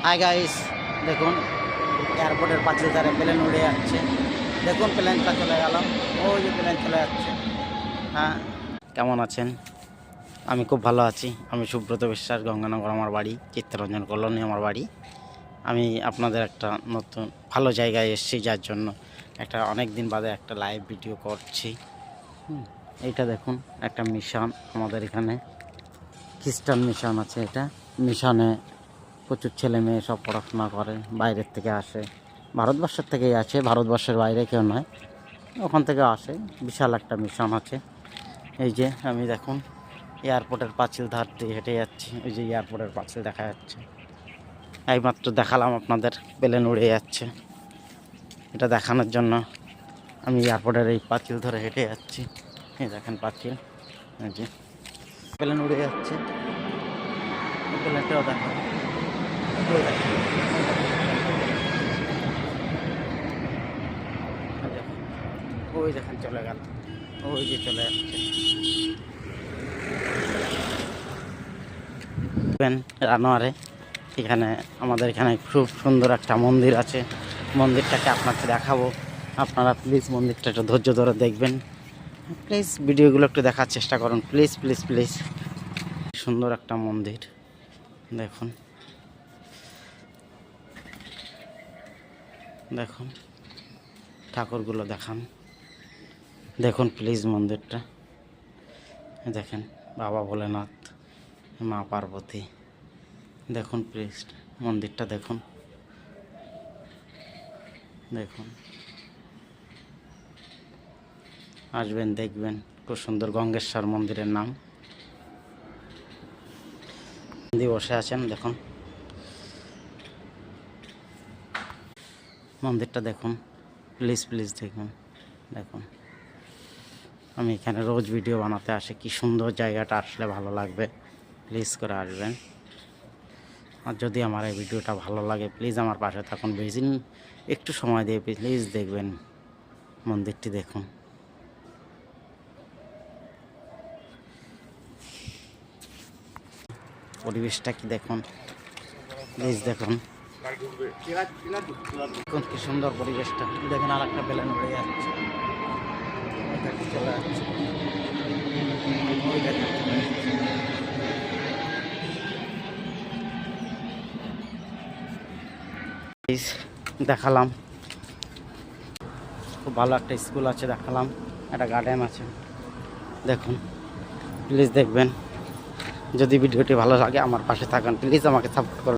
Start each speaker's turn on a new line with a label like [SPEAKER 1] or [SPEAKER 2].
[SPEAKER 1] Hi guys, দেখুন এয়ারপোর্টের পাঁচিল ধারে প্লেন উড়ে যাচ্ছে। দেখুন প্লেনটা চলে গেল, ওই যে প্লেন চলে যাচ্ছে। হ্যাঁ, কেমন আছেন? আমি খুব ভালো আছি। আমি সুব্রত বিশ্বাস, গঙ্গানগর আমার বাড়ি, চিত্তরঞ্জন কলোনি আমার বাড়ি। আমি আপনাদের একটা নতুন ভালো জায়গায় এসেছি, যার জন্য একটা অনেক দিন বাদে একটা লাইভ ভিডিও করছি। এইটা দেখুন একটা মিশন, আমাদের এখানে খ্রিস্টান মিশন আছে। এটা মিশনে প্রচুর ছেলে মেয়ে সব পড়াশোনা করে, বাইরের থেকে আসে, ভারতবর্ষের থেকেই আছে, ভারতবর্ষের বাইরে কেউ নয়, ওখান থেকে আসে। বিশাল একটা মিশন আছে। এই যে আমি দেখুন এয়ারপোর্টের পাঁচিল ধার দিয়ে হেঁটে যাচ্ছি। ওই যে এয়ারপোর্টের পাঁচিল দেখা যাচ্ছে, এইমাত্র দেখালাম আপনাদের, প্লেন উড়ে যাচ্ছে। এটা দেখানোর জন্য আমি এয়ারপোর্টের এই পাঁচিল ধরে হেঁটে যাচ্ছি। এই দেখেন পাঁচিল, এই যে প্লেন উড়ে যাচ্ছে। প্লেনটাও দেখা, ওই দেখেন চলে গেল, ওই যে চলে যাচ্ছে। রানোয়ারে এখানে আমাদের এখানে খুব সুন্দর একটা মন্দির আছে। মন্দিরটাকে আপনাকে দেখাবো, আপনারা প্লিজ মন্দিরটা একটু ধৈর্য ধরে দেখবেন। প্লিজ ভিডিওগুলো একটু দেখার চেষ্টা করুন, প্লিজ প্লিজ প্লিজ। সুন্দর একটা মন্দির, দেখুন দেখুন ঠাকুরগুলো দেখান, দেখুন প্লিজ মন্দিরটা। দেখেন বাবা ভোলেনাথ, মা পার্বতী, দেখুন প্লিজ মন্দিরটা দেখুন, দেখুন আসবেন দেখবেন। খুব সুন্দর, গঙ্গেশ্বর মন্দিরের নাম। দিয়ে বসে আছেন, দেখুন মন্দিরটা দেখুন, প্লিজ প্লিজ দেখুন। দেখুন আমি এখানে রোজ ভিডিও বানাতে আসি, কি সুন্দর জায়গাটা, আসলে ভালো লাগবে, প্লিজ করে আসবেন। আর যদি আমার এই ভিডিওটা ভালো লাগে প্লিজ আমার পাশে থাকুন, বেশি একটু সময় দিয়ে প্লিজ দেখবেন মন্দিরটি। দেখুন পরিবেশটা কি, দেখুন প্লিজ দেখুন, দেখুন কি সুন্দর পরিবেশটা। দেখুন আর একটা প্লেন উড়ে যাচ্ছে, চলে যাচ্ছে, দেখালাম। খুব ভালো একটা স্কুল আছে, দেখালাম একটা গার্ডেন আছে, দেখুন প্লিজ দেখবেন। যদি ভিডিওটি ভালো লাগে আমার পাশে থাকুন, প্লিজ আমাকে সাপোর্ট করুন।